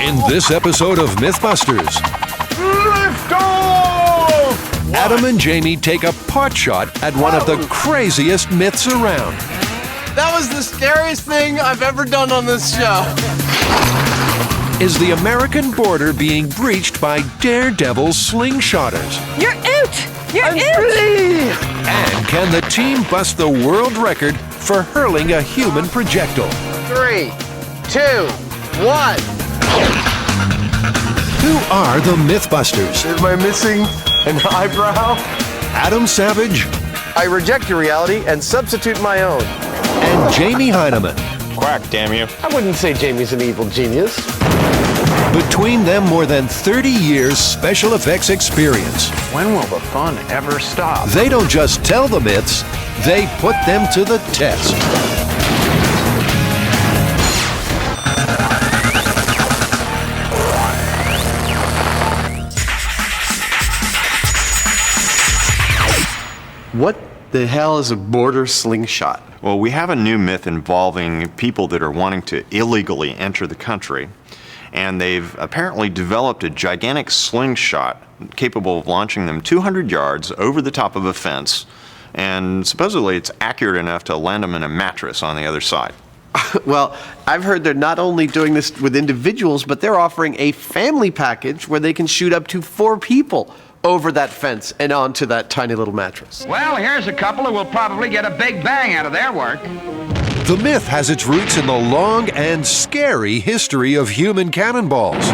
In this episode of MythBusters, Lift off! Adam and Jamie take a pot shot at one of the craziest myths around. That was the scariest thing I've ever done on this show. Is the American border being breached by daredevil slingshotters? You're out! You're out! Free! And can the team bust the world record for hurling a human projectile? 3, 2, 1. Who are the MythBusters? Am I missing an eyebrow? Adam Savage I reject your reality and substitute my own. and Jamie Heineman. Quack, damn you. I wouldn't say Jamie's an evil genius. Between them, more than 30 years special effects experience. When will the fun ever stop? They don't just tell the myths, they put them to the test. What the hell is a border slingshot? Well, we have a new myth involving people that are wanting to illegally enter the country, and they've apparently developed a gigantic slingshot capable of launching them 200 yards over the top of a fence, and supposedly it's accurate enough to land them in a mattress on the other side. Well, I've heard they're not only doing this with individuals, but they're offering a family package where they can shoot up to 4 people over that fence and onto that tiny little mattress. Well, here's a couple who will probably get a big bang out of their work. The myth has its roots in the long and scary history of human cannonballs.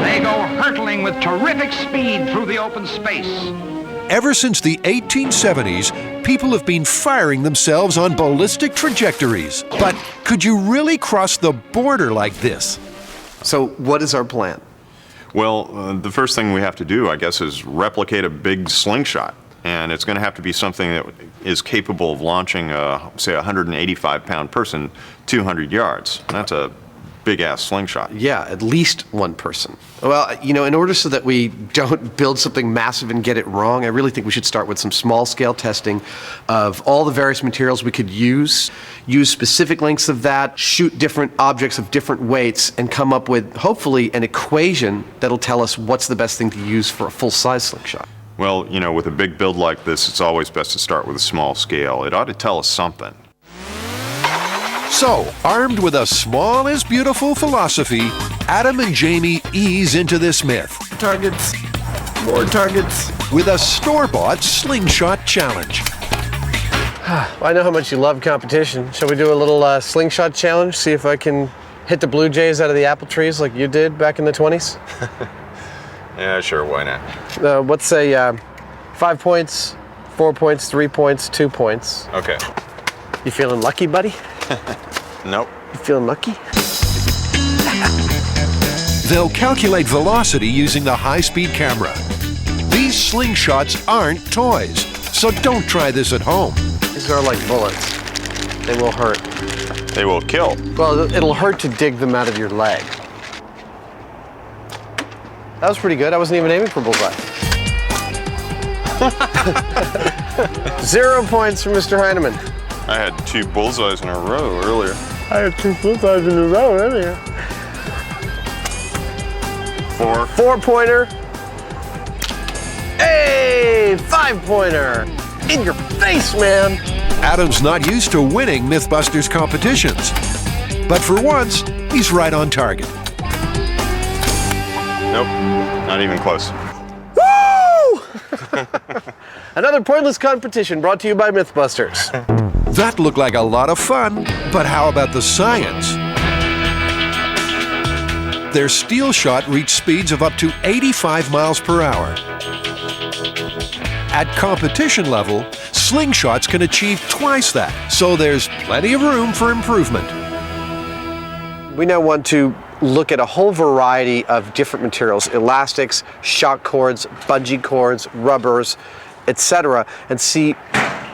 They go hurtling with terrific speed through the open space. Ever since the 1870s, people have been firing themselves on ballistic trajectories. But could you really cross the border like this? So what is our plan? Well, the first thing we have to do, I guess, is replicate a big slingshot. And it's going to have to be something that is capable of launching, say, a 185-pound person 200 yards. And that's a big-ass slingshot. Yeah, at least one person. Well, you know, in order so that we don't build something massive and get it wrong, I really think we should start with some small-scale testing of all the various materials we could use specific lengths of that, shoot different objects of different weights, and come up with, hopefully, an equation that'll tell us what's the best thing to use for a full-size slingshot. Well, you know, with a big build like this, it's always best to start with a small scale. It ought to tell us something. So, armed with a small is beautiful philosophy, Adam and Jamie ease into this myth Targets. More targets. with a store-bought slingshot challenge. I know how much you love competition. Shall we do a little slingshot challenge? See if I can hit the blue jays out of the apple trees like you did back in the 20s? Yeah, sure, why not? Let's say 5 points, 4 points, 3 points, 2 points. Okay. You feeling lucky, buddy? Nope. You feeling lucky? They'll calculate velocity using the high-speed camera. These slingshots aren't toys, so don't try this at home. These are like bullets. They will hurt. They will kill. Well, it'll hurt to dig them out of your leg. That was pretty good. I wasn't even aiming for bullseye. 0 points for Mr. Heineman. I had 2 bullseyes in a row earlier. I had 2 bullseyes in a row earlier. 4. 4-pointer. Hey, 5-pointer. In your face, man. Adam's not used to winning MythBusters competitions. But for once, he's right on target. Nope, not even close. Woo! Another pointless competition brought to you by MythBusters. That looked like a lot of fun, but how about the science? Their steel shot reached speeds of up to 85 miles per hour. At competition level, slingshots can achieve twice that, so there's plenty of room for improvement. We now want to look at a whole variety of different materials, elastics, shock cords, bungee cords, rubbers, etc., and see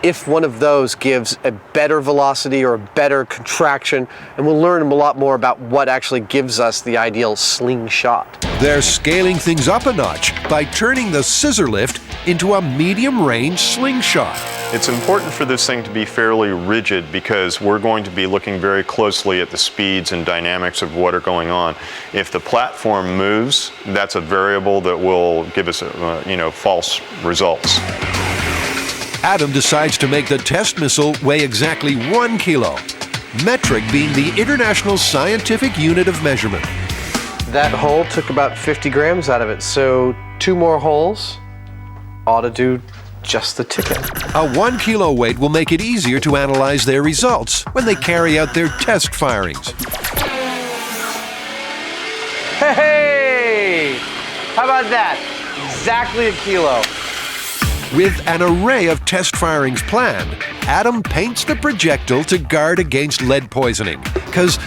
if one of those gives a better velocity or a better contraction, and we'll learn a lot more about what actually gives us the ideal slingshot. They're scaling things up a notch by turning the scissor lift into a medium-range slingshot. It's important for this thing to be fairly rigid because we're going to be looking very closely at the speeds and dynamics of what are going on. If the platform moves, that's a variable that will give us, false results. Adam decides to make the test missile weigh exactly 1 kilo, metric being the international scientific unit of measurement. That hole took about 50 grams out of it, so 2 more holes ought to do just the ticket. A 1 kilo weight will make it easier to analyze their results when they carry out their test firings. Hey! How about that? Exactly a kilo. With an array of test firings planned, Adam paints the projectile to guard against lead poisoning, because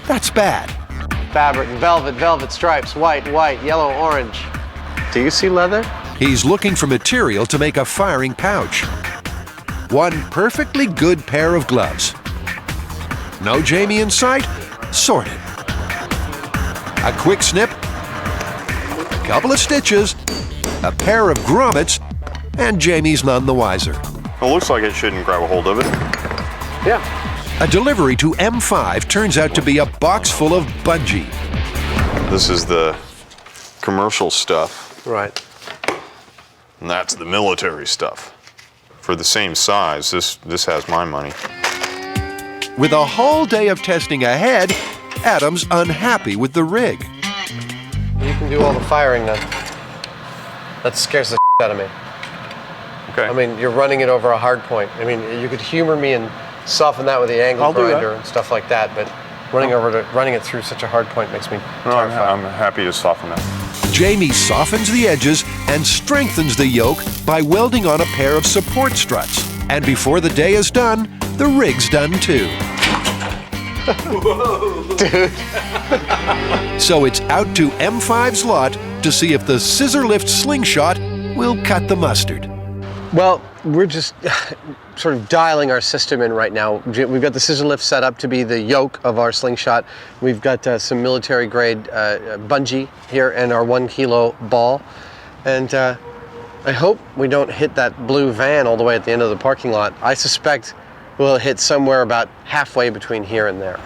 that's bad. Fabric, velvet stripes, white, yellow, orange. Do you see leather? He's looking for material to make a firing pouch. One perfectly good pair of gloves. No Jamie in sight? Sorted. A quick snip, a couple of stitches, a pair of grommets, and Jamie's none the wiser. It looks like it shouldn't grab a hold of it. Yeah. A delivery to M5 turns out to be a box full of bungee. This is the commercial stuff, Right. and that's the military stuff. For the same size, this has my money. With a whole day of testing ahead, Adam's unhappy with the rig. You can do all the firing then. That scares the out of me. Okay. I mean, you're running it over a hard point. I mean, you could humor me and soften that with the angle I'll do that. grinder and stuff like that, but running it through such a hard point makes me terrified. I'm happy to soften that. Jamie softens the edges and strengthens the yoke by welding on a pair of support struts. And before the day is done, the rig's done too. Dude. So it's out to M5's lot to see if the scissor lift slingshot will cut the mustard. Well, we're just sort of dialing our system in right now. We've got the scissor lift set up to be the yoke of our slingshot. We've got some military grade bungee here and our 1 kilo ball. And I hope we don't hit that blue van all the way at the end of the parking lot. I suspect we'll hit somewhere about halfway between here and there.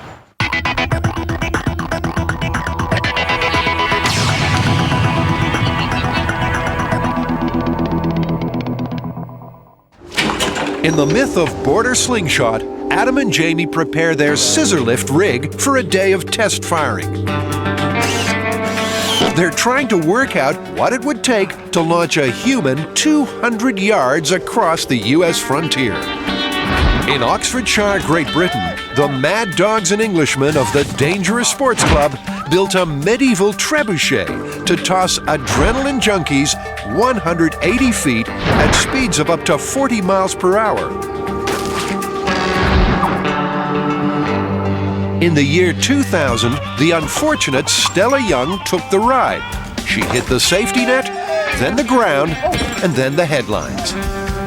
In the myth of border slingshot, Adam and Jamie prepare their scissor lift rig for a day of test firing. They're trying to work out what it would take to launch a human 200 yards across the U.S. frontier. In Oxfordshire, Great Britain, the Mad Dogs and Englishmen of the Dangerous Sports Club built a medieval trebuchet to toss adrenaline junkies 180 feet at speeds of up to 40 miles per hour. In the year 2000, the unfortunate Stella Young took the ride. She hit the safety net, then the ground, and then the headlines.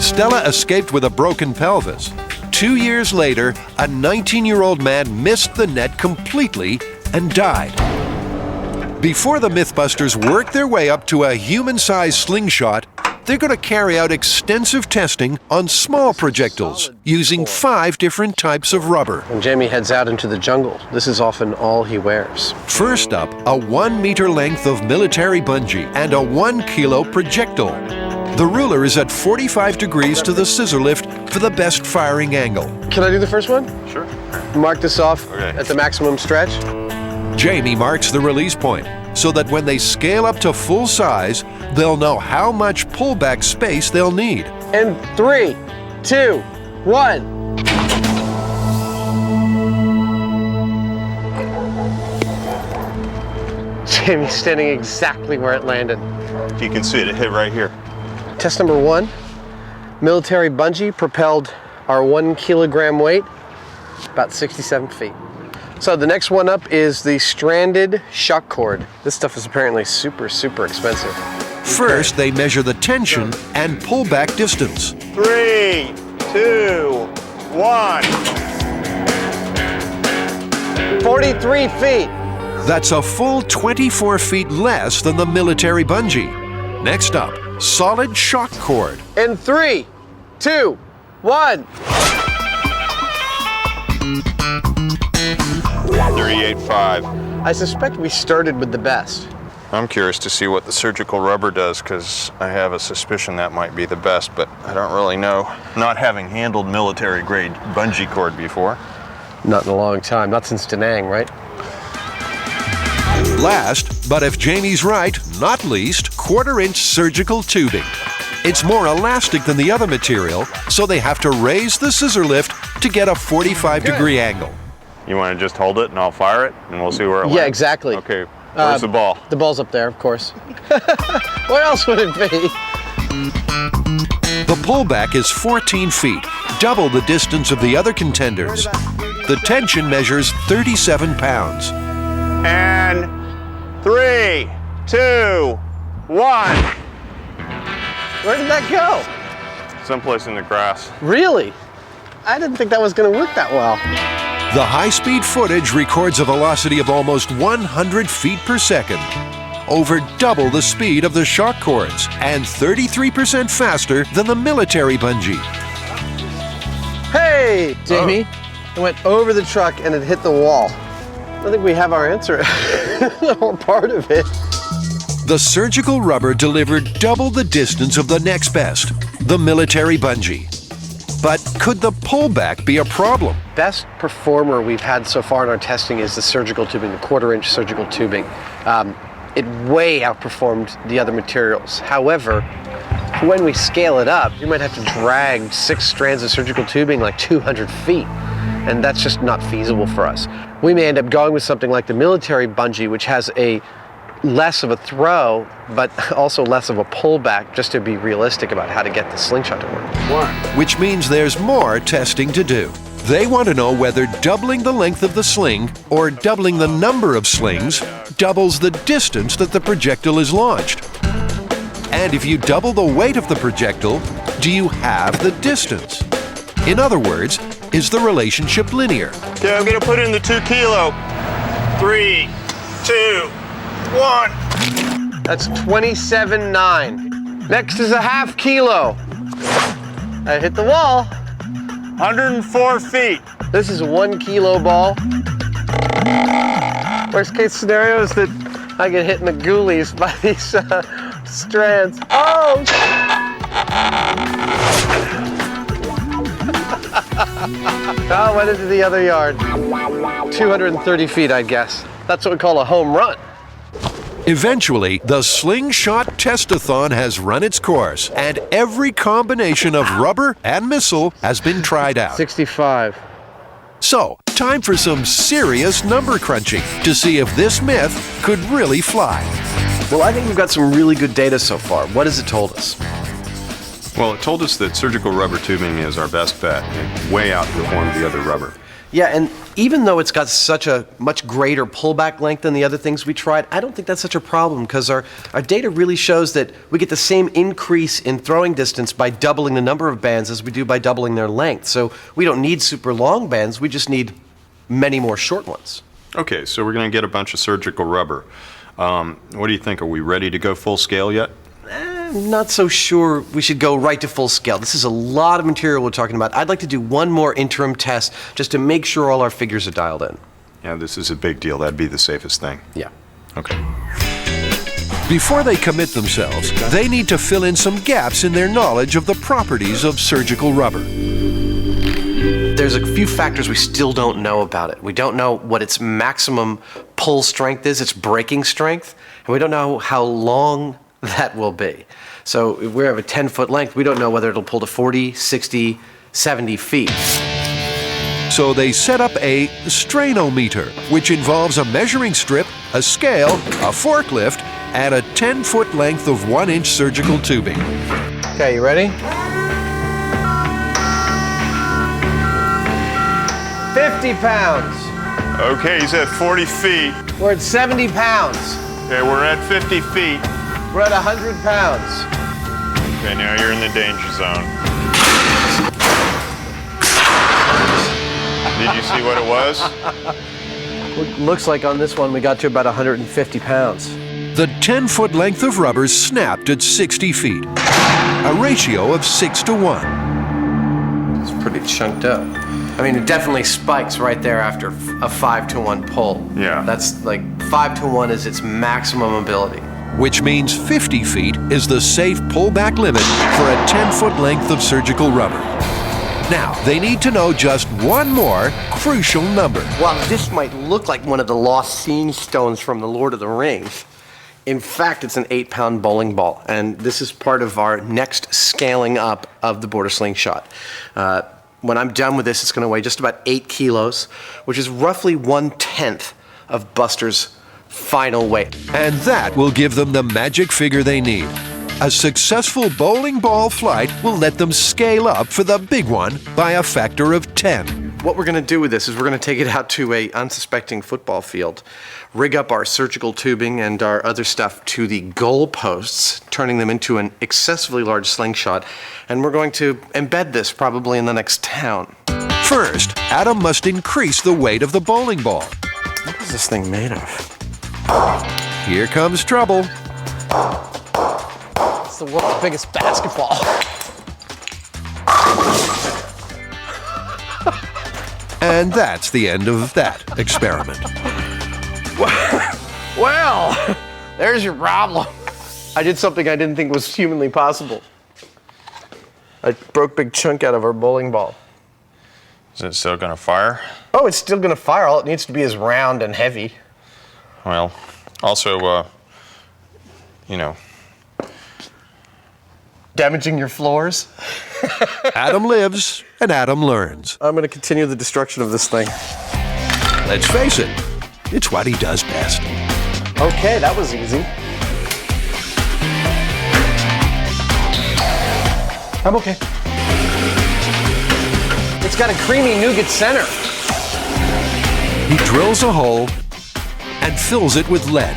Stella escaped with a broken pelvis. 2 years later, a 19-year-old man missed the net completely and died. Before the MythBusters work their way up to a human-sized slingshot, they're going to carry out extensive testing on small projectiles using 5 different types of rubber. When Jamie heads out into the jungle, this is often all he wears. First up, a 1 meter length of military bungee and a 1 kilo projectile. The ruler is at 45 degrees to the scissor lift for the best firing angle. Can I do the first one? Sure. Mark this off Okay. at the maximum stretch. Jamie marks the release point so that when they scale up to full size, they'll know how much pullback space they'll need. And 3, 2, 1. Jamie's standing exactly where it landed. You can see it hit right here. Test number 1, military bungee propelled our 1 kilogram weight about 67 feet. So the next one up is the stranded shock cord. This stuff is apparently super expensive. First, they measure the tension and pullback distance. 3, 2, 1. 43 feet. That's a full 24 feet less than the military bungee. Next up, solid shock cord. In 3, 2, 1. 38.5. I suspect we started with the best. I'm curious to see what the surgical rubber does, because I have a suspicion that might be the best, but I don't really know. Not having handled military-grade bungee cord before. Not in a long time, not since Da Nang, right? Last, but if Jamie's right, not least, 1/4-inch surgical tubing. It's more elastic than the other material, so they have to raise the scissor lift to get a 45-degree angle. You want to just hold it and I'll fire it and we'll see where it lands? Yeah, exactly. Okay, where's the ball? The ball's up there, of course. Where else would it be? The pullback is 14 feet, double the distance of the other contenders. The tension measures 37 pounds. And 3, 2, 1. Where did that go? Someplace in the grass. Really? I didn't think that was going to work that well. The high-speed footage records a velocity of almost 100 feet per second, over double the speed of the shock cords, and 33% faster than the military bungee. Hey, Jamie. It went over the truck and it hit the wall. I think we have our answer, or part of it. The surgical rubber delivered double the distance of the next best, the military bungee. But could the pullback be a problem? Best performer we've had so far in our testing is the surgical tubing, the 1/4-inch surgical tubing. It way outperformed the other materials. However, when we scale it up, you might have to drag 6 strands of surgical tubing like 200 feet, and that's just not feasible for us. We may end up going with something like the military bungee, which has a less of a throw, but also less of a pullback, just to be realistic about how to get the slingshot to work. Which means there's more testing to do. They want to know whether doubling the length of the sling or doubling the number of slings doubles the distance that the projectile is launched. And if you double the weight of the projectile, do you have the distance? In other words, is the relationship linear? Okay, I'm gonna put in the 2 kilo. 3, 2, 1. That's 27.9. Next is a ½ kilo. I hit the wall. 104 feet. This is a 1 kilo ball. Worst case scenario is that I get hit in the ghoulies by these strands. Oh! Oh, went into the other yard. 230 feet, I guess. That's what we call a home run. Eventually, the Slingshot Testathon has run its course, and every combination of rubber and missile has been tried out. 65. So, time for some serious number crunching to see if this myth could really fly. Well, I think we've got some really good data so far. What has it told us? Well, it told us that surgical rubber tubing is our best bet. It way outperformed the other rubber. Yeah, and even though it's got such a much greater pullback length than the other things we tried, I don't think that's such a problem, because our data really shows that we get the same increase in throwing distance by doubling the number of bands as we do by doubling their length. So we don't need super long bands, we just need many more short ones. Okay, so we're going to get a bunch of surgical rubber. What do you think? Are we ready to go full scale yet? I'm not so sure we should go right to full scale. This is a lot of material we're talking about. I'd like to do one more interim test just to make sure all our figures are dialed in. Yeah, this is a big deal. That'd be the safest thing. Yeah. Okay. Before they commit themselves, they need to fill in some gaps in their knowledge of the properties of surgical rubber. There's a few factors we still don't know about it. We don't know what its maximum pull strength is, its breaking strength, and we don't know how long that will be. So if we have a 10-foot length, we don't know whether it'll pull to 40, 60, 70 feet. So they set up a strainometer, which involves a measuring strip, a scale, a forklift, and a 10-foot length of 1-inch surgical tubing. Okay, you ready? 50 pounds. Okay, he's at 40 feet. We're at 70 pounds. Okay, we're at 50 feet. We're at 100 pounds. Okay, now you're in the danger zone. Did you see what it was? Looks like on this one we got to about 150 pounds. The 10-foot length of rubber snapped at 60 feet, a ratio of 6 to 1. It's pretty chunked up. I mean, it definitely spikes right there after a 5 to 1 pull. Yeah. That's like 5 to 1 is its maximum ability. Which means 50 feet is the safe pullback limit for a 10-foot length of surgical rubber. Now, they need to know just one more crucial number. Well, this might look like one of the lost scene stones from The Lord of the Rings. In fact, it's an 8-pound bowling ball, and this is part of our next scaling up of the border slingshot. When I'm done with this, it's going to weigh just about 8 kilos, which is roughly 1/10 of Buster's final weight. And that will give them the magic figure they need. A successful bowling ball flight will let them scale up for the big one by a factor of 10. What we're going to do with this is we're going to take it out to a unsuspecting football field, rig up our surgical tubing and our other stuff to the goal posts, turning them into an excessively large slingshot, and we're going to embed this probably in the next town. First, Adam must increase the weight of the bowling ball. What is this thing made of? Here comes trouble. It's the world's biggest basketball. And that's the end of that experiment. Well, there's your problem. I did something I didn't think was humanly possible. I broke a big chunk out of our bowling ball. Is it still going to fire? Oh, it's still going to fire. All it needs to be is round and heavy. Well, also, Damaging your floors? Adam lives and Adam learns. I'm going to continue the destruction of this thing. Let's face it, it's what he does best. Okay, that was easy. I'm okay. It's got a creamy nougat center. He drills a hole and fills it with lead.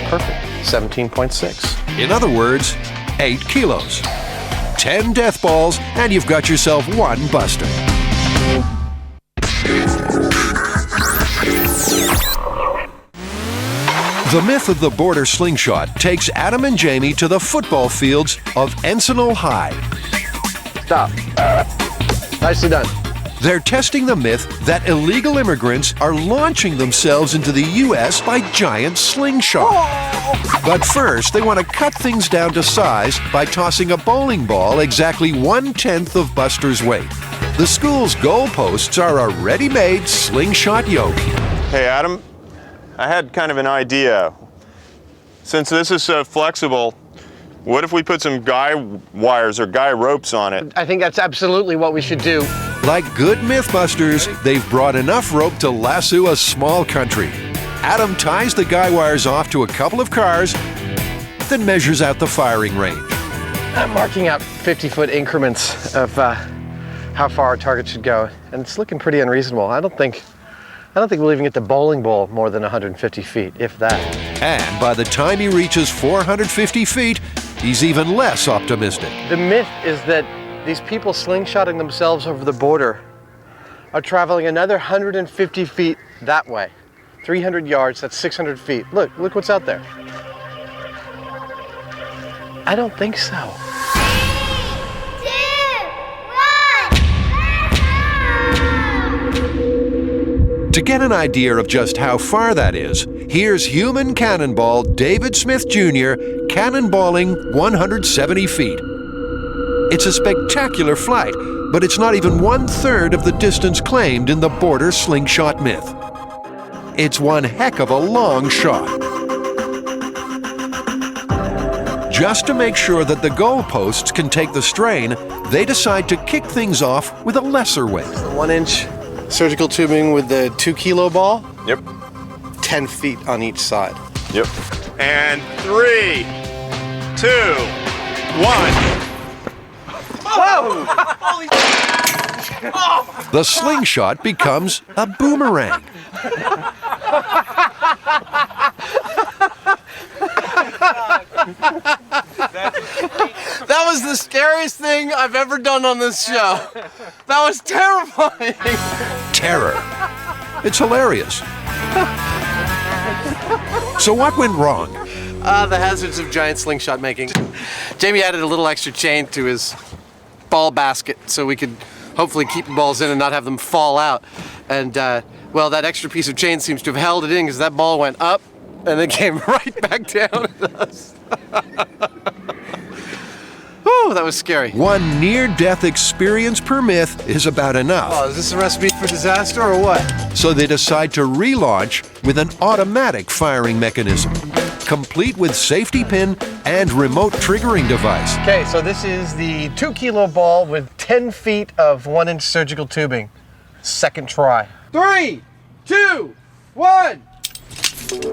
Perfect. 17.6. In other words, 8 kilos. 10 death balls, and you've got yourself one Buster. The myth of the border slingshot takes Adam and Jamie to the football fields of Encinal High. Stop. Nicely done. They're testing the myth that illegal immigrants are launching themselves into the U.S. by giant slingshot. But first, they want to cut things down to size by tossing a bowling ball exactly 1/10 of Buster's weight. The school's goalposts are a ready-made slingshot yoke. Hey, Adam, I had kind of an idea. Since this is so flexible, what if we put some guy wires or guy ropes on it? I think that's absolutely what we should do. Like good MythBusters, they've brought enough rope to lasso a small country. Adam ties the guy wires off to a couple of cars, then measures out the firing range. I'm marking out 50-foot increments of how far our target should go, and it's looking pretty unreasonable. I don't think we'll even get the bowling ball more than 150 feet, if that. And by the time he reaches 450 feet, he's even less optimistic. The myth is that these people slingshotting themselves over the border are traveling another 150 feet that way. 300 yards, that's 600 feet. Look what's out there. I don't think so. 3, 2, 1. To get an idea of just how far that is, here's human cannonball David Smith Jr. cannonballing 170 feet. It's a spectacular flight, but it's not even 1/3 of the distance claimed in the border slingshot myth. It's one heck of a long shot. Just to make sure that the goalposts can take the strain, they decide to kick things off with a lesser weight. 1-inch surgical tubing with the 2-kilo ball, Yep. 10 feet on each side. Yep. And 3, 2, 1. Whoa! The slingshot becomes a boomerang. That was the scariest thing I've ever done on this show. That was terrifying. Terror. It's hilarious. So what went wrong? The hazards of giant slingshot making. Jamie added a little extra chain to his ball basket so we could hopefully keep the balls in and not have them fall out. And, well, that extra piece of chain seems to have held it in because that ball went up and then came right back down at us. Whew, that was scary. One near-death experience per myth is about enough. Oh, is this a recipe for disaster or what? So they decide to relaunch with an automatic firing mechanism, complete with safety pin and remote triggering device. Okay, so this is the 2-kilo ball with 10 feet of 1-inch surgical tubing. Second try. 3, 2, 1.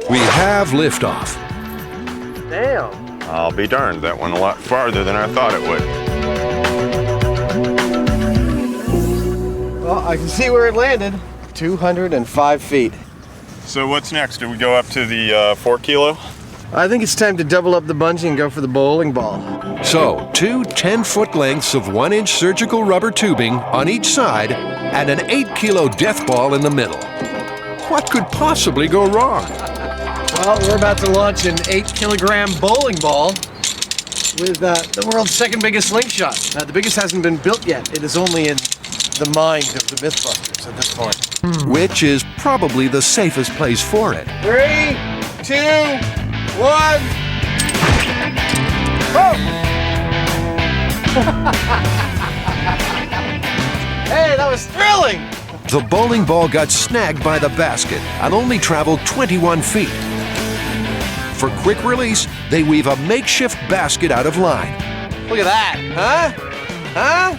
We have liftoff. Damn. I'll be darned, that went a lot farther than I thought it would. Well, I can see where it landed. 205 feet. So what's next? Do we go up to the 4 kilo? I think it's time to double up the bungee and go for the bowling ball. So, 2 10-foot lengths of 1-inch surgical rubber tubing on each side and an 8-kilo death ball in the middle. What could possibly go wrong? Well, we're about to launch an 8-kilogram bowling ball with the world's second biggest slingshot. The biggest hasn't been built yet. It is only in the mind of the MythBusters at this point. Which is probably the safest place for it. 3, 2, 1. Oh! Hey, that was thrilling! The bowling ball got snagged by the basket and only traveled 21 feet. For quick release, they weave a makeshift basket out of line. Look at that, huh? Huh?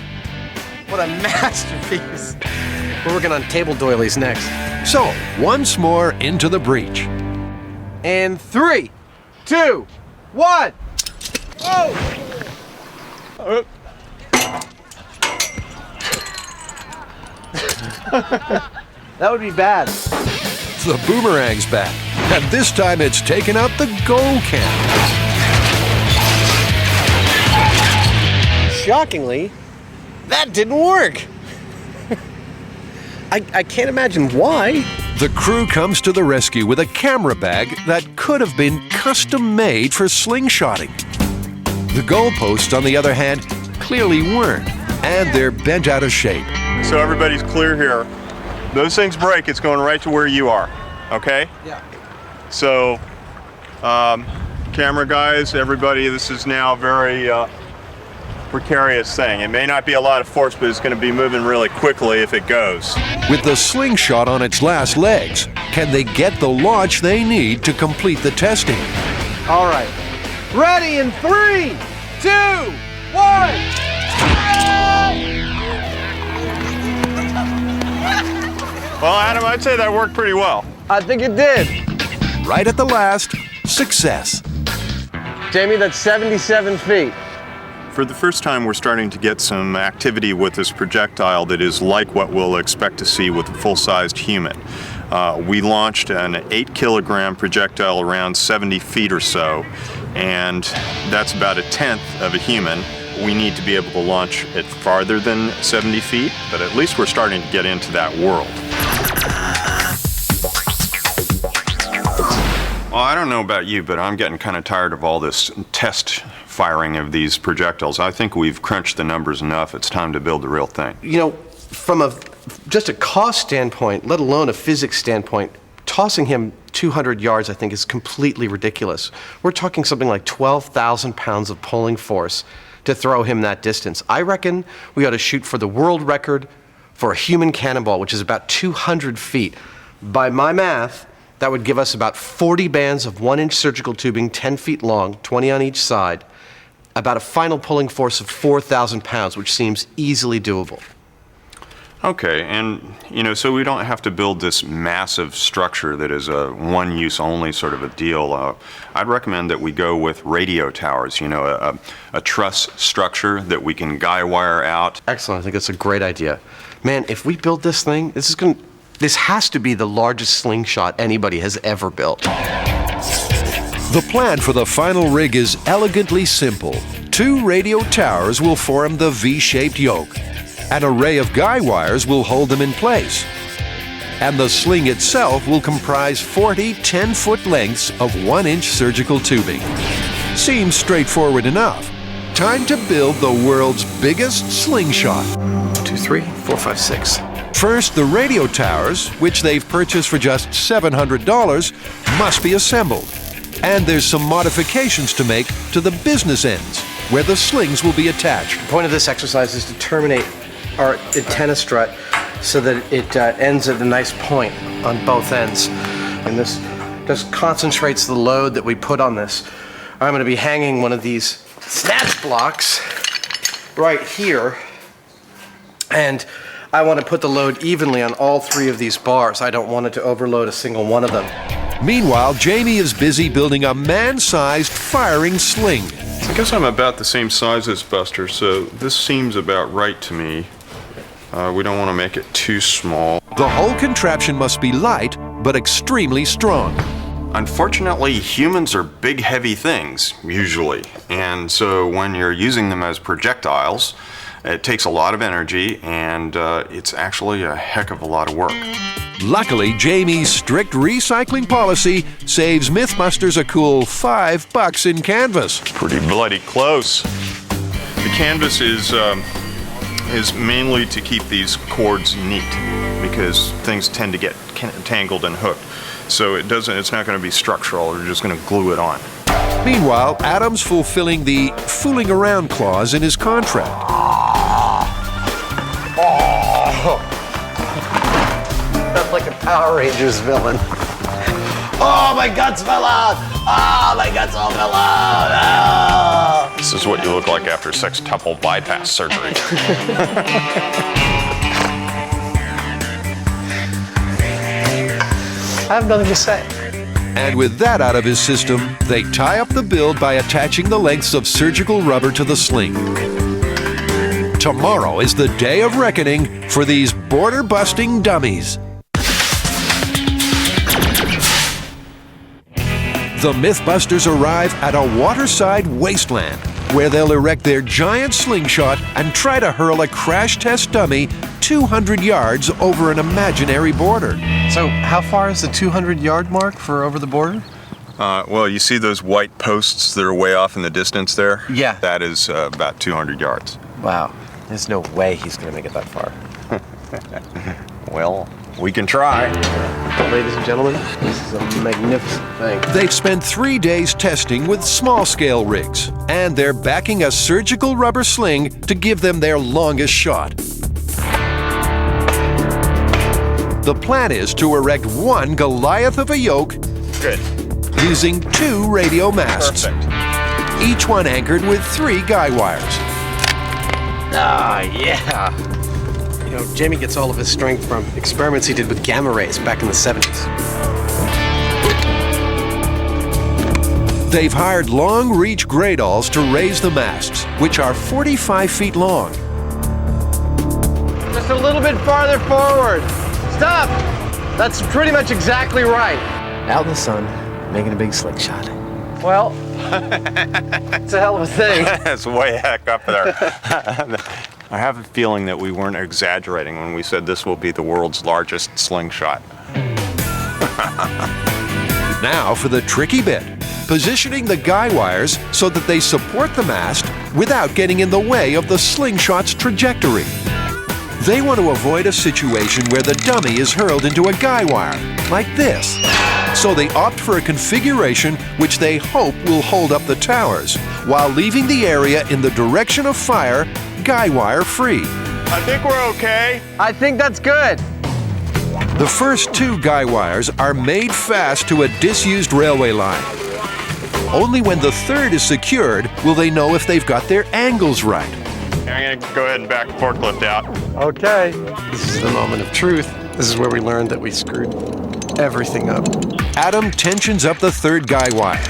What a masterpiece. We're working on table doilies next. So, once more into the breach. And 3, 2, 1. Whoa! That would be bad. The boomerang's back, and this time it's taken out the goal can. Shockingly, that didn't work. I can't imagine why. The crew comes to the rescue with a camera bag that could have been custom made for slingshotting. The goalposts, on the other hand, clearly weren't, and they're bent out of shape. So everybody's clear here. Those things break, it's going right to where you are, okay? Yeah. So, camera guys, everybody, this is now a very precarious thing. It may not be a lot of force, but it's going to be moving really quickly if it goes. With the slingshot on its last legs, can they get the launch they need to complete the testing? All right. Ready in 3, 2, 1. Well, Adam, I'd say that worked pretty well. I think it did. Right at the last, success. Jamie, that's 77 feet. For the first time, we're starting to get some activity with this projectile that is like what we'll expect to see with a full-sized human. We launched an 8-kilogram projectile around 70 feet or so, and that's about a tenth of a human. We need to be able to launch it farther than 70 feet, but at least we're starting to get into that world. Well, I don't know about you, but I'm getting kind of tired of all this test firing of these projectiles. I think we've crunched the numbers enough. It's time to build the real thing. You know, from just a cost standpoint, let alone a physics standpoint, tossing him 200 yards, I think, is completely ridiculous. We're talking something like 12,000 pounds of pulling force to throw him that distance. I reckon we ought to shoot for the world record for a human cannonball, which is about 200 feet. By my math, that would give us about 40 bands of 1-inch surgical tubing, 10 feet long, 20 on each side, about a final pulling force of 4,000 pounds, which seems easily doable. Okay, and so we don't have to build this massive structure that is a one-use only sort of a deal. I'd recommend that we go with radio towers, a truss structure that we can guy wire out. Excellent, I think that's a great idea. Man, if we build this thing, this has to be the largest slingshot anybody has ever built. The plan for the final rig is elegantly simple. 2 radio towers will form the V-shaped yoke. An array of guy wires will hold them in place. and the sling itself will comprise 40 10-foot lengths of 1-inch surgical tubing. Seems straightforward enough. Time to build the world's biggest slingshot. 1, 2, 3, 4, 5, 6. First, the radio towers, which they've purchased for just $700, must be assembled. And there's some modifications to make to the business ends, where the slings will be attached. The point of this exercise is to terminate our antenna strut so that it ends at a nice point on both ends. And this just concentrates the load that we put on this. I'm going to be hanging one of these snatch blocks right here, and I want to put the load evenly on all 3 of these bars. I don't want it to overload a single one of them. Meanwhile, Jamie is busy building a man-sized firing sling. I guess I'm about the same size as Buster, so this seems about right to me. We don't want to make it too small. The whole contraption must be light, but extremely strong. Unfortunately, humans are big, heavy things, usually. And so when you're using them as projectiles, it takes a lot of energy, and it's actually a heck of a lot of work. Luckily, Jamie's strict recycling policy saves MythBusters a cool $5 in canvas. Pretty bloody close. The canvas is mainly to keep these cords neat, because things tend to get tangled and hooked. So it's not going to be structural, we're just going to glue it on. Meanwhile, Adam's fulfilling the fooling around clause in his contract. That's like a Power Rangers villain. Oh, my guts fell out! Oh, my guts all fell out! Oh. This is what you look like after sextuple bypass surgery. I have nothing to say. And with that out of his system, they tie up the build by attaching the lengths of surgical rubber to the sling. Tomorrow is the day of reckoning for these border-busting dummies. The MythBusters arrive at a waterside wasteland where they'll erect their giant slingshot and try to hurl a crash test dummy 200 yards over an imaginary border. So, how far is the 200-yard mark for over the border? Well, you see those white posts that are way off in the distance there? Yeah. That is about 200 yards. Wow. There's no way he's going to make it that far. Well, we can try. Ladies and gentlemen, this is a magnificent thing. They've spent 3 days testing with small-scale rigs, and they're backing a surgical rubber sling to give them their longest shot. The plan is to erect one Goliath of a yoke Good. using 2 radio masts, Perfect. each one anchored with 3 guy wires. Ah, yeah. You know, Jamie gets all of his strength from experiments he did with gamma rays back in the 70s. They've hired long-reach gradals to raise the masts, which are 45 feet long. Just a little bit farther forward. Stop! That's pretty much exactly right. Out in the sun, making a big slingshot. Well, it's a hell of a thing. That's way heck up there. I have a feeling that we weren't exaggerating when we said this will be the world's largest slingshot. Now for the tricky bit, positioning the guy wires so that they support the mast without getting in the way of the slingshot's trajectory. They want to avoid a situation where the dummy is hurled into a guy wire, like this. So they opt for a configuration which they hope will hold up the towers, while leaving the area in the direction of fire guy wire free. I think we're okay. I think that's good. The first 2 guy wires are made fast to a disused railway line. Only when the 3rd is secured will they know if they've got their angles right. I'm going to go ahead and back the forklift out. Okay. This is the moment of truth. This is where we learned that we screwed everything up. Adam tensions up the 3rd guy wire.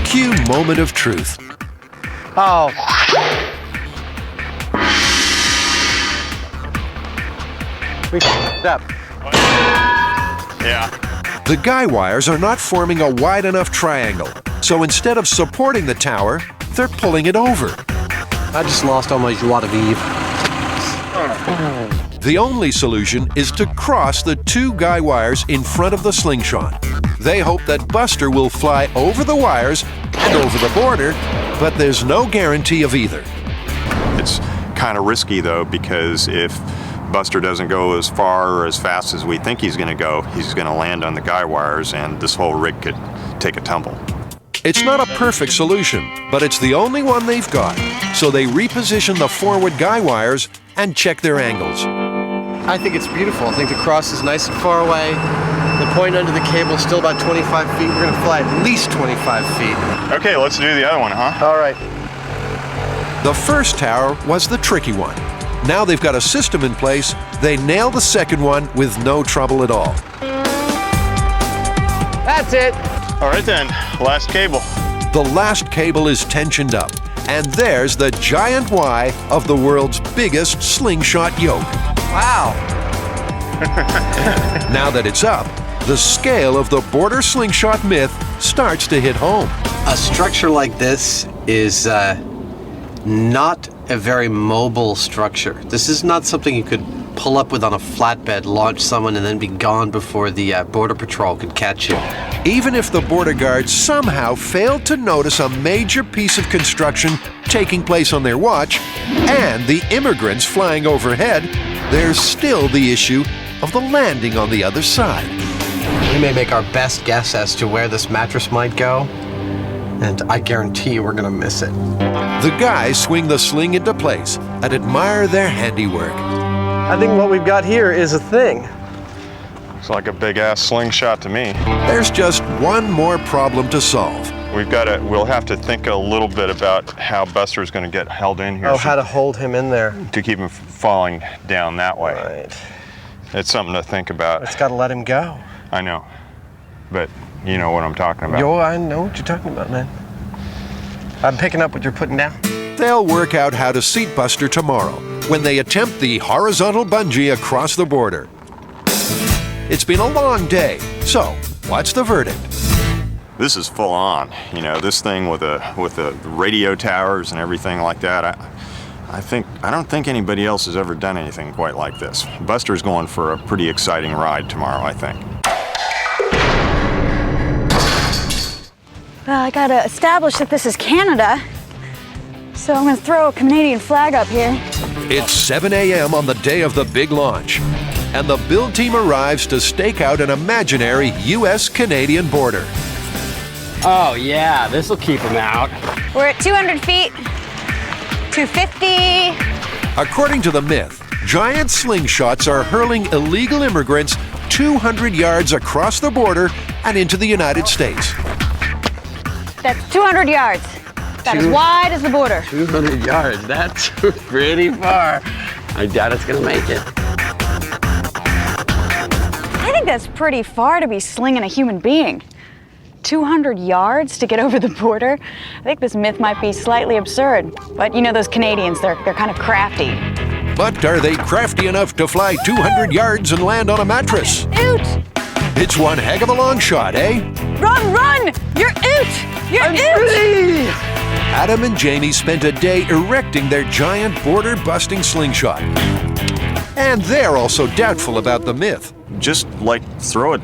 Cue moment of truth. Oh. We f***ed up. Yeah. The guy wires are not forming a wide enough triangle, so instead of supporting the tower, they're pulling it over. I just lost all my joie de vivre. The only solution is to cross the two guy wires in front of the Slingshot. They hope that Buster will fly over the wires and over the border, but there's no guarantee of either. It's kind of risky though, because if Buster doesn't go as far or as fast as we think he's going to go, he's going to land on the guy wires and this whole rig could take a tumble. It's not a perfect solution, but it's the only one they've got. So they reposition the forward guy wires and check their angles. I think it's beautiful. I think the cross is nice and far away. The point under the cable is still about 25 feet. We're going to fly at least 25 feet. Okay, let's do the other one, huh? All right. The first tower was the tricky one. Now they've got a system in place. They nail the second one with no trouble at all. That's it. All right then, last cable. The last cable is tensioned up, and there's the giant Y of the world's biggest slingshot yoke. Wow. Now that it's up, the scale of the border slingshot myth starts to hit home. A structure like this is not a very mobile structure. This is not something you could pull up with on a flatbed, launch someone, and then be gone before the Border Patrol could catch you. Even if the border guards somehow failed to notice a major piece of construction taking place on their watch, and the immigrants flying overhead, there's still the issue of the landing on the other side. We may make our best guess as to where this mattress might go, and I guarantee you we're gonna miss it. The guys swing the sling into place and admire their handiwork. I think what we've got here is a thing. Looks like a big-ass slingshot to me. There's just one more problem to solve. We'll have to think a little bit about how Buster's going to get held in here. Oh, how to hold him in there. To keep him falling down that way. Right. It's something to think about. It's got to let him go. I know, but you know what I'm talking about. Yo, I know what you're talking about, man. I'm picking up what you're putting down. They'll work out how to seat Buster tomorrow when they attempt the horizontal bungee across the border. It's been a long day, so what's the verdict? This is full on. You know, this thing with the radio towers and everything like that. I don't think anybody else has ever done anything quite like this. Buster's going for a pretty exciting ride tomorrow, I think. Well, I gotta establish that this is Canada. So I'm gonna throw a Canadian flag up here. It's 7 a.m. on the day of the big launch, and the build team arrives to stake out an imaginary U.S.-Canadian border. Oh yeah, this'll keep them out. We're at 200 feet, 250. According to the myth, giant slingshots are hurling illegal immigrants 200 yards across the border and into the United States. That's 200 yards. That's as wide as the border. 200 yards, that's pretty far. I doubt it's gonna make it. I think that's pretty far to be slinging a human being. 200 yards to get over the border? I think this myth might be slightly absurd. But you know those Canadians, they're kind of crafty. But are they crafty enough to fly 200 yards and land on a mattress? Oot! It's one heck of a long shot, eh? Run, run! You're oot! You're oot! Adam and Jamie spent a day erecting their giant border-busting slingshot. And they're also doubtful about the myth. Just like throw a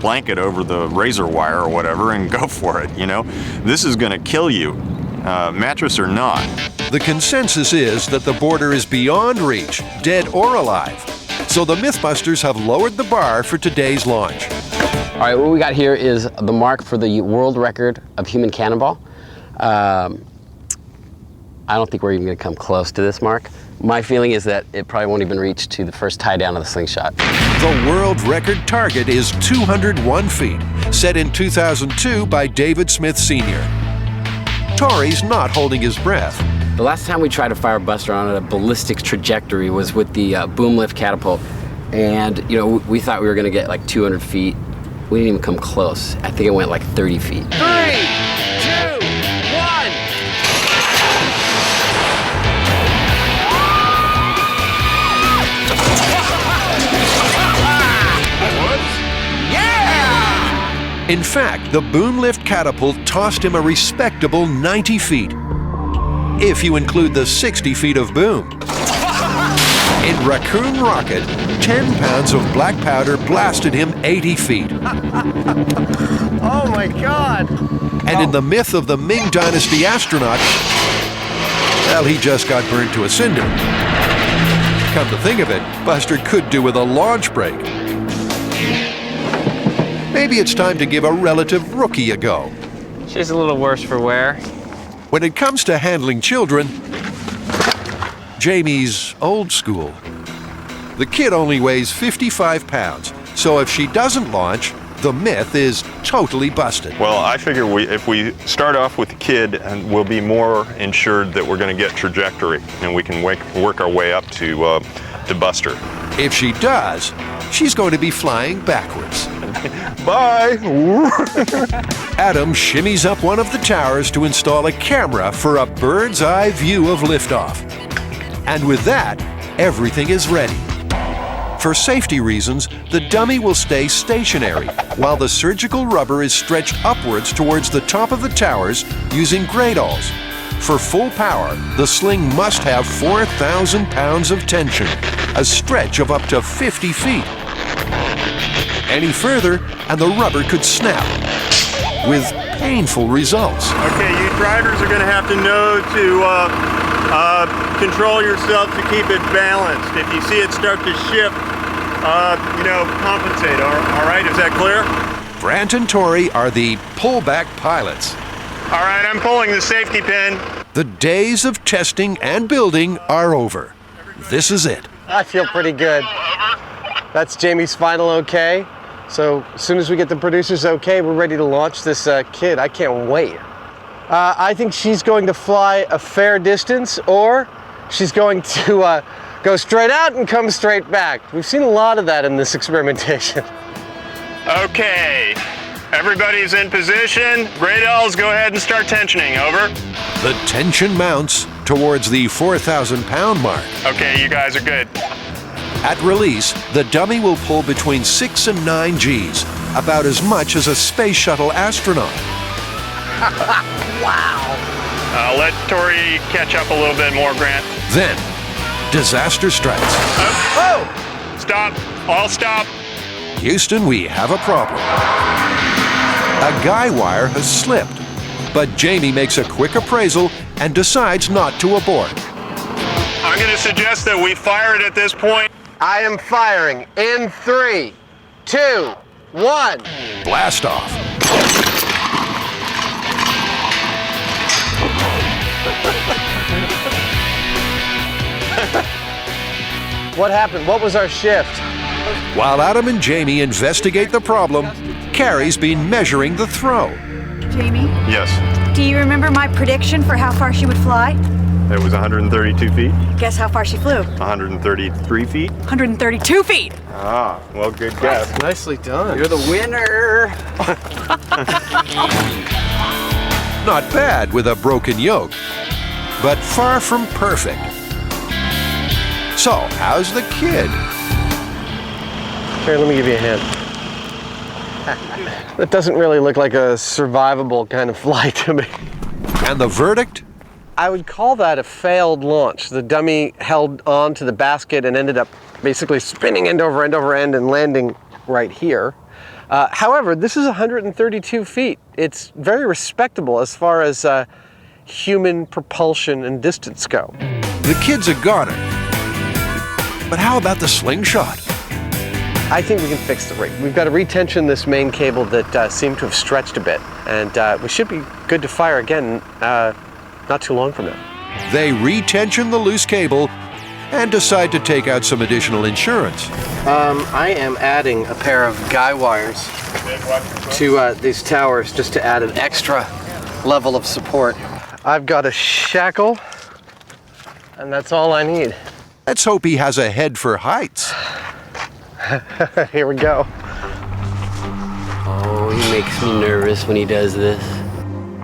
blanket over the razor wire or whatever and go for it, you know? This is gonna kill you, mattress or not. The consensus is that the border is beyond reach, dead or alive. So the MythBusters have lowered the bar for today's launch. All right, what we got here is the mark for the world record of human cannonball. I don't think we're even gonna come close to this mark. My feeling is that it probably won't even reach to the first tie down of the slingshot. The world record target is 201 feet, set in 2002 by David Smith Sr. Tori's not holding his breath. The last time we tried to fire Buster on a ballistic trajectory was with the boom lift catapult. And, you know, we thought we were gonna get like 200 feet. We didn't even come close. I think it went like 30 feet. 3, 2, 1. In fact, the boom lift catapult tossed him a respectable 90 feet, if you include the 60 feet of boom. In Raccoon Rocket, 10 pounds of black powder blasted him 80 feet. Oh my God! And in the myth of the Ming Dynasty astronaut, well, he just got burned to a cinder. Come to think of it, Buster could do with a launch break. Maybe it's time to give a relative rookie a go. She's a little worse for wear. When it comes to handling children, Jamie's old school. The kid only weighs 55 pounds, so if she doesn't launch, the myth is totally busted. Well, I figure if we start off with the kid, and we'll be more ensured that we're going to get trajectory, and we can work our way up to Buster. If she does, she's going to be flying backwards. Bye! Adam shimmies up one of the towers to install a camera for a bird's eye view of liftoff. And with that, everything is ready. For safety reasons, the dummy will stay stationary while the surgical rubber is stretched upwards towards the top of the towers using gradles. For full power, the sling must have 4,000 pounds of tension, a stretch of up to 50 feet. Any further, and the rubber could snap, with painful results. Okay, you drivers are going to have to know to control yourself to keep it balanced. If you see it start to shift, compensate. All right, is that clear? Brant and Tori are the pullback pilots. All right, I'm pulling the safety pin. The days of testing and building are over. This is it. I feel pretty good. That's Jamie's final okay. So as soon as we get the producers okay, we're ready to launch this kid. I can't wait. I think she's going to fly a fair distance, or she's going to go straight out and come straight back. We've seen a lot of that in this experimentation. Okay, everybody's in position. Gradles, go ahead and start tensioning, over. The tension mounts towards the 4,000-pound mark. Okay, you guys are good. At release, the dummy will pull between 6 and 9 Gs, about as much as a space shuttle astronaut. Wow. Let Tori catch up a little bit more, Grant. Then, disaster strikes. Oh! Stop, all stop. Houston, we have a problem. A guy wire has slipped, but Jamie makes a quick appraisal and decides not to abort. I'm going to suggest that we fire it at this point. I am firing in 3, 2, 1. Blast off. What happened? What was our shift? While Adam and Jamie investigate the problem, Carrie's been measuring the throw. Jamie, Yes, do you remember my prediction for how far she would fly? it was 132 feet, Guess how far she flew? 133 feet. 132 feet. Ah, well, good guess. Nicely done. You're the winner. Not bad with a broken yoke, but far from perfect. So, how's the kid? Here, let me give you a hand. That doesn't really look like a survivable kind of flight to me. And the verdict? I would call that a failed launch. The dummy held on to the basket and ended up basically spinning end over end and landing right here. However, this is 132 feet. It's very respectable as far as human propulsion and distance go. The kid's a goner. But how about the slingshot? I think we can fix the rig. We've got to retension this main cable that seemed to have stretched a bit, and we should be good to fire again not too long from now. They retension the loose cable and decide to take out some additional insurance. I am adding a pair of guy wires to these towers just to add an extra level of support. I've got a shackle, and that's all I need. Let's hope he has a head for heights. Here we go. Oh, he makes me nervous when he does this.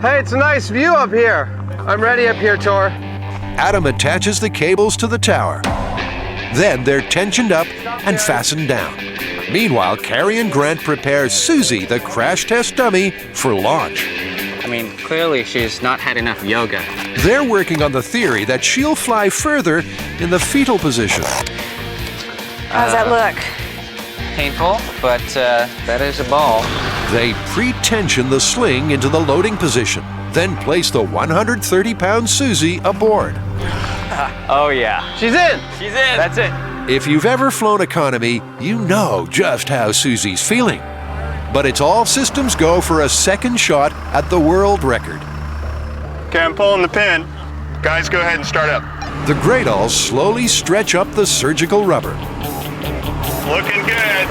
Hey, it's a nice view up here. I'm ready up here, Tor. Adam attaches the cables to the tower. Then they're tensioned up and fastened down. Meanwhile, Carrie and Grant prepare Susie, the crash test dummy, for launch. I mean, clearly she's not had enough yoga. They're working on the theory that she'll fly further in the fetal position. How's that look? Painful, but that is a ball. They pre-tension the sling into the loading position, then place the 130-pound Susie aboard. Oh yeah. She's in. She's in. That's it. If you've ever flown economy, you know just how Susie's feeling. But it's all systems go for a second shot at the world record. Okay, I'm pulling the pin. Guys, go ahead and start up. The Greydalls slowly stretch up the surgical rubber. Looking good.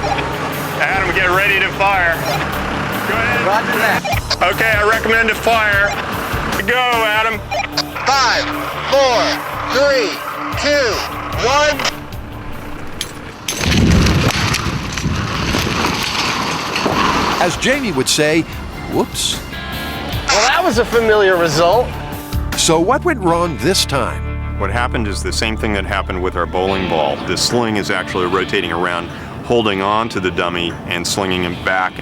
Adam, get ready to fire. Go ahead. Roger that. Okay, I recommend to fire. Go, Adam. 5, 4, 3, 2, 1. As Jamie would say, whoops. Well, that was a familiar result. So what went wrong this time? What happened is the same thing that happened with our bowling ball. The sling is actually rotating around, holding on to the dummy and slinging him back.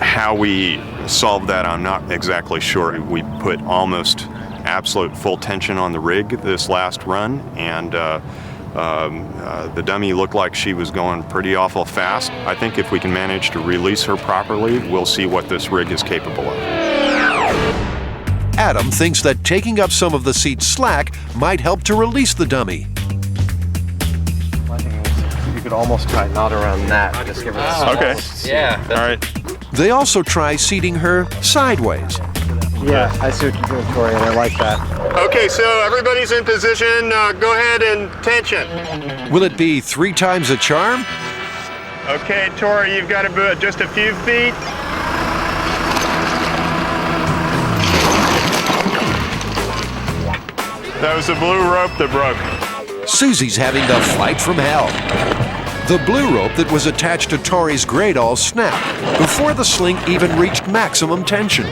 How we solved that, I'm not exactly sure. We put almost absolute full tension on the rig this last run, and the dummy looked like she was going pretty awful fast. I think if we can manage to release her properly, we'll see what this rig is capable of. Adam thinks that taking up some of the seat's slack might help to release the dummy. I think you could almost try a knot around that. Just give it a Okay. Yeah. All right. They also try seating her sideways. Yeah, I see what you're doing, Tori, and I like that. Okay, so everybody's in position. Go ahead and tension. Will it be 3 times the charm? Okay, Tori, you've got just a few feet. That was the blue rope that broke. Susie's having the fight from hell. The blue rope that was attached to Tori's Greydall snapped before the sling even reached maximum tension.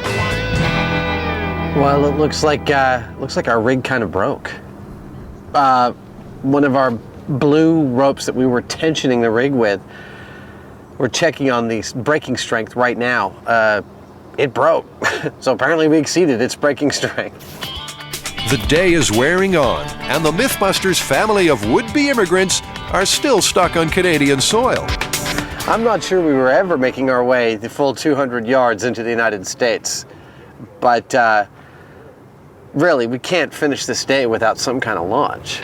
Well, it looks like our rig kind of broke. One of our blue ropes that we were tensioning the rig with, we're checking on the breaking strength right now. It broke. So apparently we exceeded its breaking strength. The day is wearing on, and the MythBusters family of would-be immigrants are still stuck on Canadian soil. I'm not sure we were ever making our way the full 200 yards into the United States, but really, we can't finish this day without some kind of launch.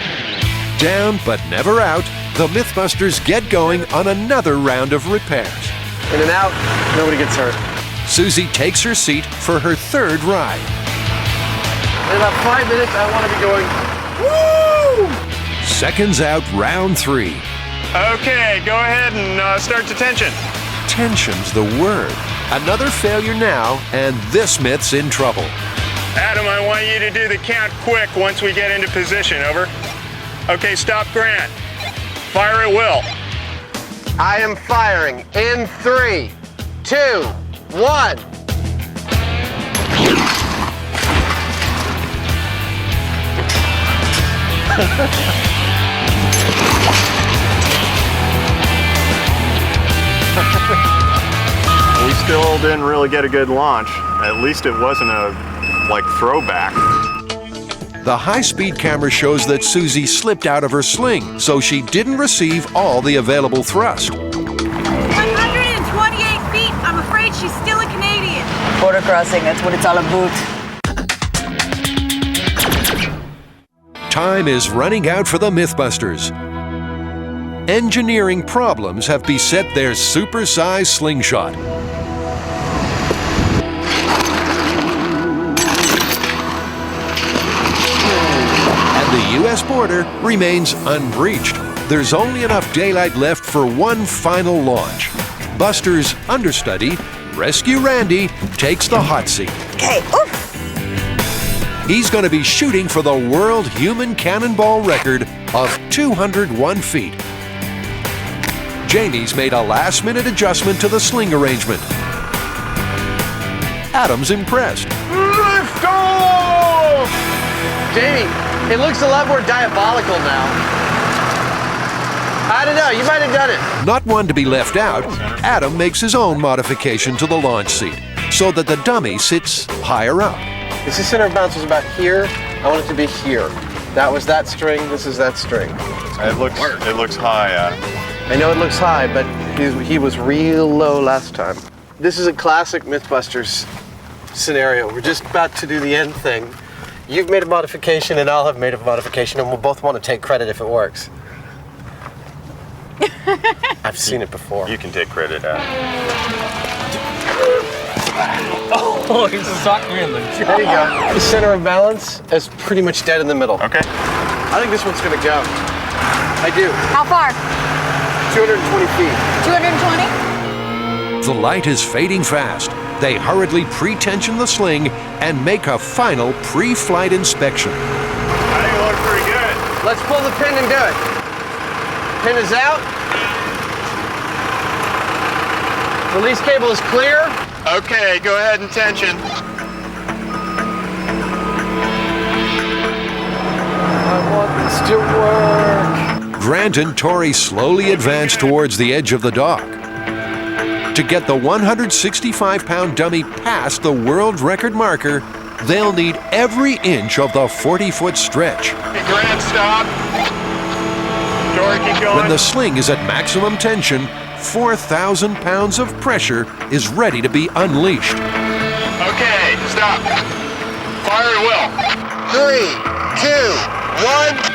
Down but never out, the MythBusters get going on another round of repairs. In and out, nobody gets hurt. Susie takes her seat for her 3rd ride. In about 5 minutes, I want to be going, woo! Seconds out, round 3. Okay, go ahead and start to tension. Tension's the word. Another failure now, and this myth's in trouble. Adam, I want you to do the count quick once we get into position, over. Okay, stop Grant. Fire at will. I am firing in 3, 2, 1. We still didn't really get a good launch. At least it wasn't a throwback. The high-speed camera shows that Susie slipped out of her sling, so she didn't receive all the available thrust. 128 feet. I'm afraid she's still a Canadian. Border crossing, that's what it's all about. Time is running out for the MythBusters. Engineering problems have beset their super-sized slingshot. The U.S. border remains unbreached. There's only enough daylight left for one final launch. Buster's understudy, Rescue Randy, takes the hot seat. Okay, oof. He's going to be shooting for the world human cannonball record of 201 feet. Jamie's made a last-minute adjustment to the sling arrangement. Adam's impressed. Lift off! Jamie, it looks a lot more diabolical now. I don't know, you might have done it. Not one to be left out, Adam makes his own modification to the launch seat so that the dummy sits higher up. This is center of bounce was about here. I want it to be here. That was that string, this is that string. It looks high, Adam. I know it looks high, but he was real low last time. This is a classic MythBusters scenario. We're just about to do the end thing. You've made a modification and I'll have made a modification, and we'll both want to take credit if it works. I've seen it before. You can take credit out. Oh, he sucked me in the jaw. There you go. The center of balance is pretty much dead in the middle. Okay. I think this one's gonna go. I do. How far? 220 feet. 220? The light is fading fast. They hurriedly pre-tension the sling and make a final pre-flight inspection. I think it looks pretty good. Let's pull the pin and do it. Pin is out. Release cable is clear. Okay, go ahead and tension. I want this to work. Grant and Tori slowly advance towards the edge of the dock. To get the 165-pound dummy past the world record marker, they'll need every inch of the 40-foot stretch. Hey, Grant, stop. Tori, keep going. When the sling is at maximum tension, 4,000 pounds of pressure is ready to be unleashed. Okay, stop. Fire at will. 3, 2, 1.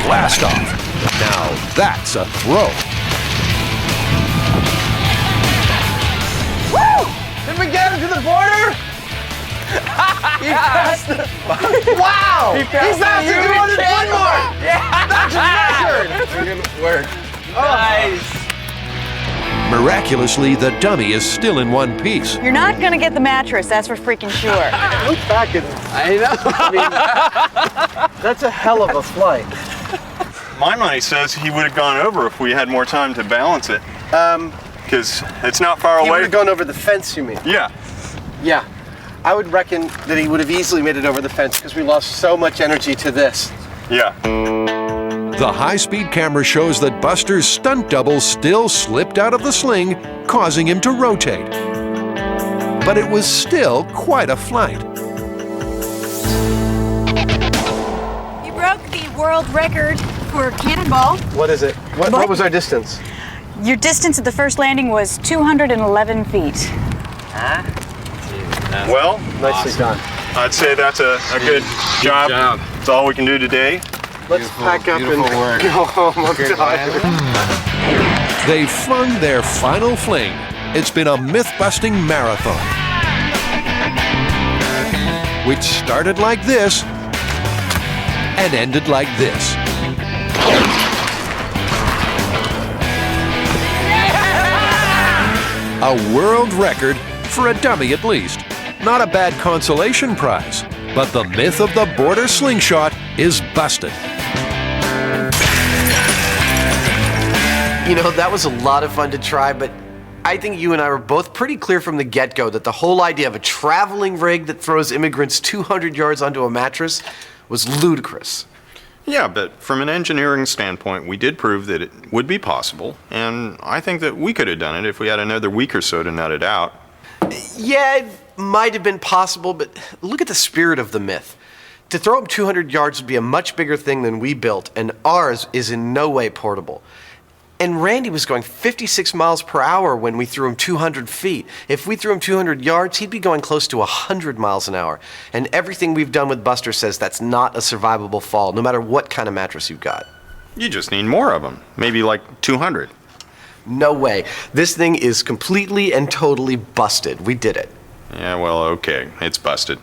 Blast off. Now that's a throw. Woo! Did we get him to the border? He passed the... Wow! He passed the 201 mark! Yeah! That's a record! It's gonna work. Nice. Miraculously, the dummy is still in one piece. You're not gonna get the mattress, that's for freaking sure. Look back and... I know. I mean, that's a hell of a flight. My money says he would have gone over if we had more time to balance it. Because it's not far He would away. have gone over the fence, you mean? Yeah. Yeah. I would reckon that he would have easily made it over the fence because we lost so much energy to this. Yeah. The high-speed camera shows that Buster's stunt double still slipped out of the sling, causing him to rotate. But it was still quite a flight. You broke the world record for cannonball. What is it? What was our distance? Your distance at the first landing was 211 feet. Well, Nicely done. I'd say that's a good job. That's all we can do today. Let's pack up and go home. I'm tired. They flung their final fling. It's been a myth-busting marathon, which started like this and ended like this. A world record for a dummy at least. Not a bad consolation prize, but the myth of the border slingshot is busted. You know, that was a lot of fun to try, but I think you and I were both pretty clear from the get-go that the whole idea of a traveling rig that throws immigrants 200 yards onto a mattress was ludicrous. Yeah, but from an engineering standpoint, we did prove that it would be possible, and I think that we could have done it if we had another week or so to nut it out. Yeah, it might have been possible, but look at the spirit of the myth. To throw them 200 yards would be a much bigger thing than we built, and ours is in no way portable. And Randy was going 56 miles per hour when we threw him 200 feet. If we threw him 200 yards, he'd be going close to 100 miles an hour. And everything we've done with Buster says that's not a survivable fall, no matter what kind of mattress you've got. You just need more of them. Maybe like 200. No way. This thing is completely and totally busted. We did it. Yeah, well, okay. It's busted.